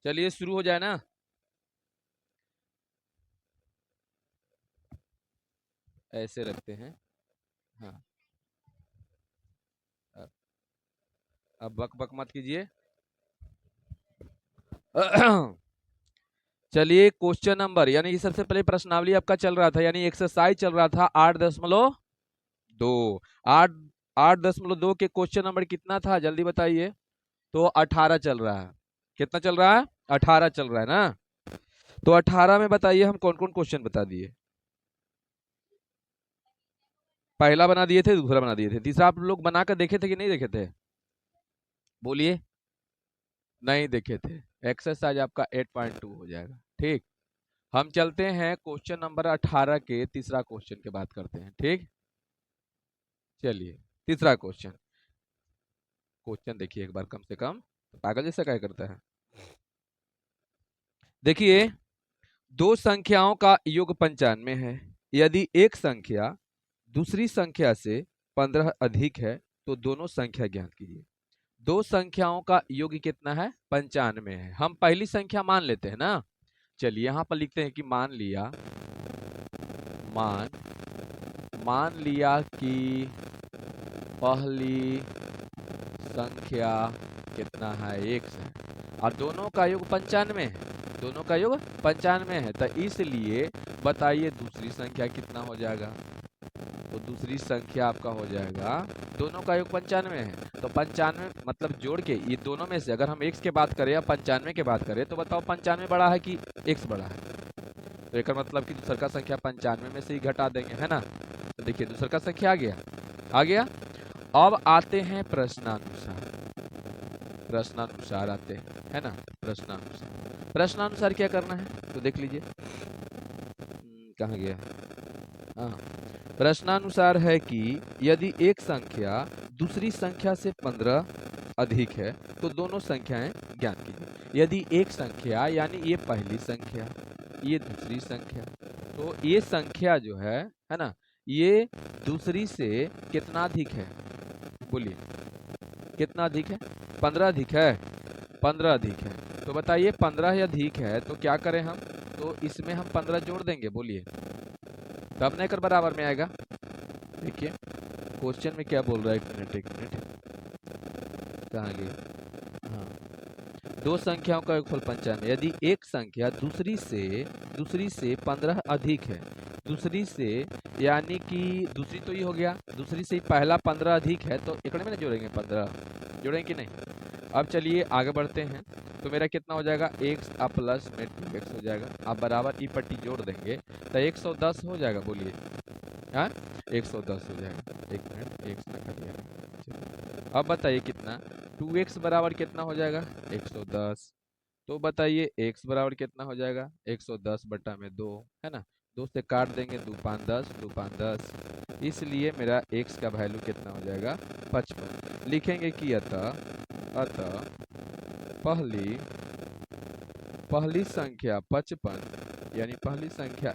चलिए शुरू हो जाए ना। ऐसे रखते हैं। हाँ। अब बक बक मत कीजिए। चलिए क्वेश्चन नंबर यानी कि सबसे पहले प्रश्नावली आपका चल रहा था, यानी एक्सरसाइज चल रहा था 8.2। 8 8.2 के क्वेश्चन नंबर कितना था जल्दी बताइए। तो 18 चल रहा है। कितना चल रहा है? 18 चल रहा है ना। तो 18 में बताइए हम कौन कौन क्वेश्चन बता दिए। पहला बना दिए थे, दूसरा बना दिए थे, तीसरा आप लोग बनाकर देखे थे कि नहीं देखे थे? बोलिए। नहीं देखे थे। एक्सरसाइज आपका 8.2 हो जाएगा। ठीक। हम चलते हैं क्वेश्चन नंबर 18 के तीसरा क्वेश्चन की बात करते हैं। ठीक। चलिए तीसरा क्वेश्चन। क्वेश्चन देखिए एक बार कम से कम। पागल जैसा क्या करता है। देखिए, दो संख्याओं का योग 95 है। यदि एक संख्या दूसरी संख्या से 15 अधिक है तो दोनों संख्या ज्ञात कीजिए। दो संख्याओं का योग कितना है? 95 है। हम पहली संख्या मान लेते हैं ना। चलिए यहाँ पर लिखते हैं कि मान मान लिया कि पहली संख्या कितना है? x है और दोनों का योग 95 है। दोनों का योग 95 है, तो इसलिए बताइए दूसरी संख्या कितना हो जाएगा। तो दूसरी संख्या आपका हो जाएगा, दोनों का योग 95 है, तो 95 मतलब जोड़ के ये दोनों में से अगर हम x के बात करें या 95 के बात करें तो बताओ 95 बड़ा है कि x बड़ा है? तो एक मतलब कि दूसर का संख्या 95 में से ही घटा देंगे, है ना। तो देखिए दूसर का संख्या आ गया। आ गया। अब आते हैं प्रश्नानुसार। प्रश्नानुसार आते हैं, है ना। प्रश्नानुसार क्या करना है तो देख लीजिए। कहाँ गया? हाँ। प्रश्नानुसार है कि यदि एक संख्या दूसरी संख्या से 15 अधिक है तो दोनों संख्याएं ज्ञात कीजिए। यदि एक संख्या यानी ये पहली संख्या, ये दूसरी संख्या, तो ये संख्या जो है ना, ये दूसरी से कितना अधिक है? बोलिए कितना अधिक है? 15 अधिक है। 15 अधिक है तो बताइए 15 अधिक है तो क्या करें हम? तो इसमें हम 15 जोड़ देंगे। बोलिए तब नहीं कर बराबर में आएगा। देखिए क्वेश्चन में क्या बोल रहा है, एक मिनट कहाँ गया। हाँ। दो संख्याओं का योगफल 95। यदि एक संख्या दूसरी से 15 अधिक है, दूसरी से यानी कि दूसरी तो ये हो गया, दूसरी से पहला 15 अधिक है तो एकड़ में ना जोड़ेंगे 15, जोड़ेंगे कि नहीं? अब चलिए आगे बढ़ते हैं। तो मेरा कितना हो जाएगा? x प्लस में 2x हो जाएगा। आप बराबर ई पट्टी जोड़ देंगे तो 110 हो जाएगा। बोलिए हाँ 110 हो जाएगा। एक मिनट x ना कर दिया। अब बताइए कितना? 2x बराबर कितना हो जाएगा? 110। तो बताइए x बराबर कितना हो जाएगा? 110 बटा में 2, है ना। 2 से काट देंगे, 2 5 10, 2 5 10, इसलिए मेरा x का वैल्यू कितना हो जाएगा? 55। लिखेंगे कि अतः पहली संख्या 55 यानी पहली संख्या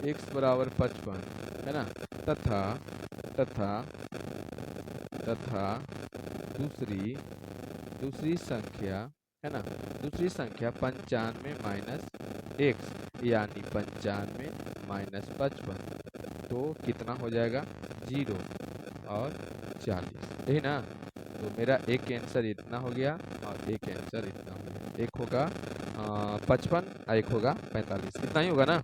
x बराबर 55, है ना। तथा तथा तथा दूसरी संख्या, है ना, दूसरी संख्या 95 माइनस x यानी 95 माइनस 55, तो कितना हो जाएगा? 0 और 40, यही ना। तो मेरा एक आंसर इतना हो गया और एक आंसर इतना हो गया। एक होगा 55 और एक होगा 45, इतना ही होगा ना।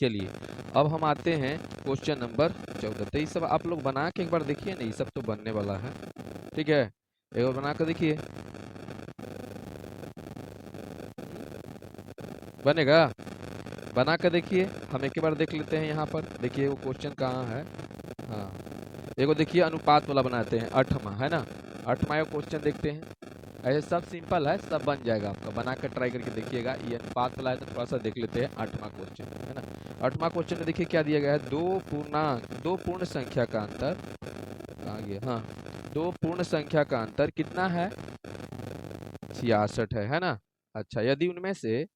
चलिए अब हम आते हैं क्वेश्चन नंबर 14। तो ये सब आप लोग बना के एक बार देखिए ना, ये सब तो बनने वाला है। ठीक है, एक बार बना कर देखिए। बनेगा? बना कर देखिए। हम एक बार देख लेते हैं। यहाँ पर देखिए वो क्वेश्चन कहाँ है। हाँ एगो देखिए अनुपात वाला बनाते हैं, 8वां, है ना। 8वां क्वेश्चन देखते हैं। ऐसे सब सिंपल है, सब बन जाएगा आपका। बना कर ट्राई करके देखिएगा। ये अनुपात वाला है तो थोड़ा सा देख लेते हैं 8वां क्वेश्चन, है ना। 8वां क्वेश्चन में देखिए क्या दिया गया है। दो पूर्ण संख्या का अंतर, कहाँ गया, हाँ, दो पूर्ण संख्या का अंतर कितना है? 66 है ना। अच्छा, यदि उनमें से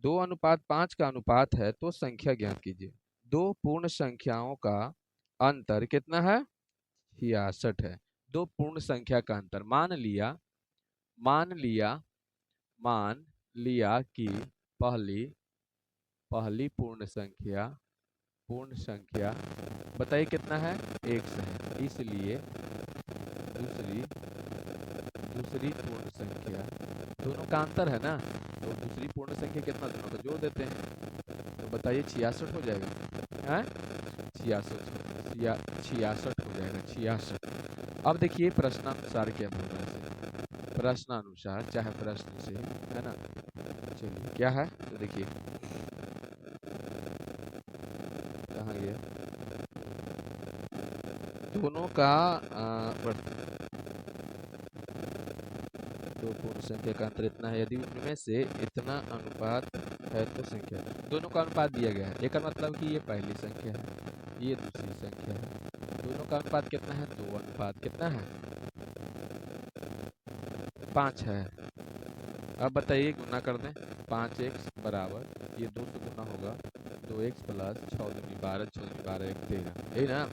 2:5 का अनुपात है तो संख्या ज्ञात कीजिए। दो पूर्ण संख्याओं का अंतर कितना है? 66 है। दो पूर्ण संख्या का अंतर मान लिया मान लिया कि पहली पहली पूर्ण संख्या बताइए कितना है, x है, इसलिए दूसरी दूसरी पूर्ण संख्या, दोनों का अंतर है ना, तो दूसरी पूर्ण संख्या कितना, दोनों का जोड़ देते हैं, तो बताइए 66 हो जाएगा, है 66, 66 हो जाएगा, 66। अब देखिए प्रश्नानुसार क्या बोल रहा है, प्रश्नानुसार चाहे प्रश्न से, है ना, चलिए क्या है, तो देखिए कहाँ गया, दोनों का दो पूर्ण संख्या का अंतर इतना है, यदि उनमें से इतना अनुपात है तो संख्या, दोनों का अनुपात दिया गया है, एक मतलब कि ये पहली संख्या है, ये दूसरी संख्या है, दोनों का अनुपात कितना है, 2 अनुपात कितना है, 5 है। अब बताइए गुना कर दें, 5x बराबर ये 2 से गुना होगा, 2x प्लस 6 दूनी 12, 6 दूनी 12 1 13, यही ना।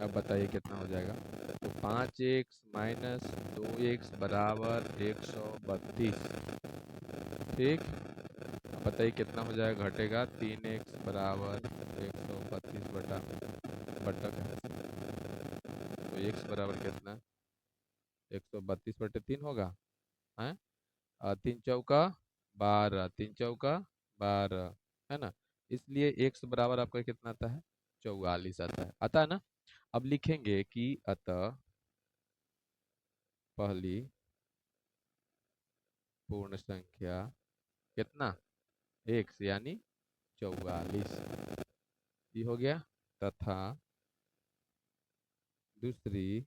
अब बताइए कितना हो जाएगा, तो 5x माइनस 2x बराबर 132, ठीक। अब बताइए कितना हो जाएगा, घटेगा 3x बराबर 132 बटा बटा का, तो x बराबर कितना, 132 बटे 3 होगा, है, 3 चौका 12, 3 चौका 12, है ना, इसलिए x बराबर आपका कितना आता है, 44 आता है ना। अब लिखेंगे कि अतः पहली पूर्ण संख्या कितना, x यानी 44, ये हो गया, तथा दूसरी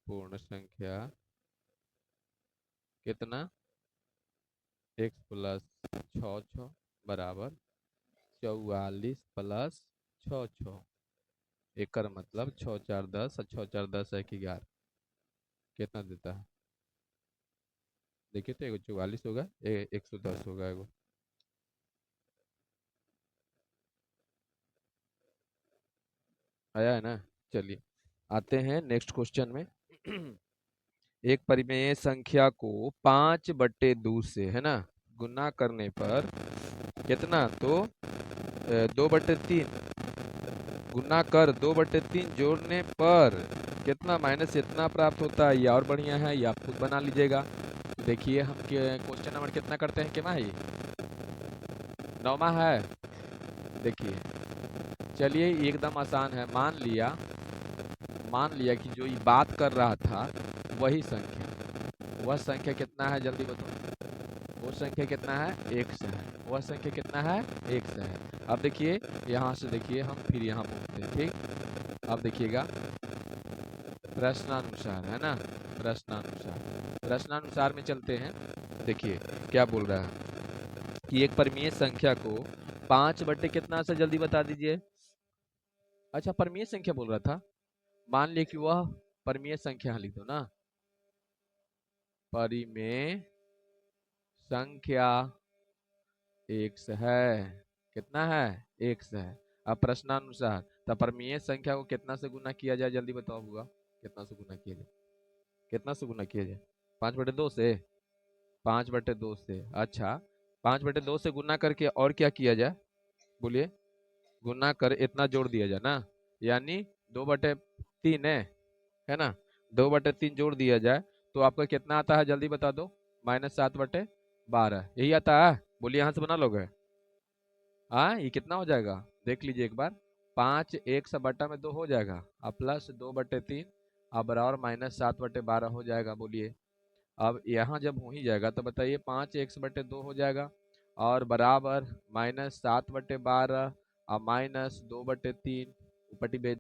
पूर्ण संख्या कितना, x प्लस 6 बराबर 44 प्लस 6, एक मतलब 6 4 10 और 6 4 10 है 11, कितना देता है, देखिए तो एगो 44 होगा, 110 होगा एगो, आया है ना। चलिए आते हैं नेक्स्ट क्वेश्चन में। एक परिमेय संख्या को 5/2 से, है ना, गुना करने पर कितना, तो 2/3 गुना कर 2/3 जोड़ने पर कितना माइनस इतना प्राप्त होता है, ये और बढ़िया है, ये आप खुद बना लीजिएगा। तो देखिए हम क्वेश्चन नंबर कितना करते हैं, कितना है ये, 9वां है, देखिए चलिए ये एकदम आसान है, मान लिया कि जो ये बात कर रहा था वही संख्या, वह संख्या कितना है जल्दी बताओ, वो संख्या कितना है, x है, वह संख्या कितना है, x है। अब देखिए यहाँ से देखिए हम फिर यहाँ पहुँचते हैं, ठीक। अब देखिएगा प्रश्नानुसार, है ना, प्रश्नानुसार में चलते हैं, देखिए क्या बोल रहा है कि एक परिमेय संख्या को 5 कितना से जल्दी बता दीजिए, अच्छा परिमेय संख्या बोल रहा था, मान लिया कि वह परिमेय संख्या लिख दो ना, परिमेय संख्या x है, कितना है, x है। अब प्रश्नानुसार, तब परिमेय संख्या को कितना से गुना किया जाए जल्दी बताओ होगा, कितना से गुना किया जाए, कितना से गुना किया जाए, 5/2 से, 5/2 से, अच्छा 5/2 से गुना करके और क्या किया जाए, बोलिए, गुना कर इतना जोड़ दिया जाए ना, यानी 2/3 है ना, 2/3 जोड़ दिया जाए तो आपका कितना आता है जल्दी बता दो, -7/12, यही आता है, बोलिए यहाँ से बना लोगे, हाँ ये कितना हो जाएगा, देख लीजिए एक बार, 5 1/2 हो जाएगा, अब प्लस 2/3 अब बराबर -7/12 हो जाएगा, बोलिए। अब यहाँ जब हो ही जाएगा तो बताइए 5 x/2 हो जाएगा, और बराबर -7/12 और -2/3 ऊपर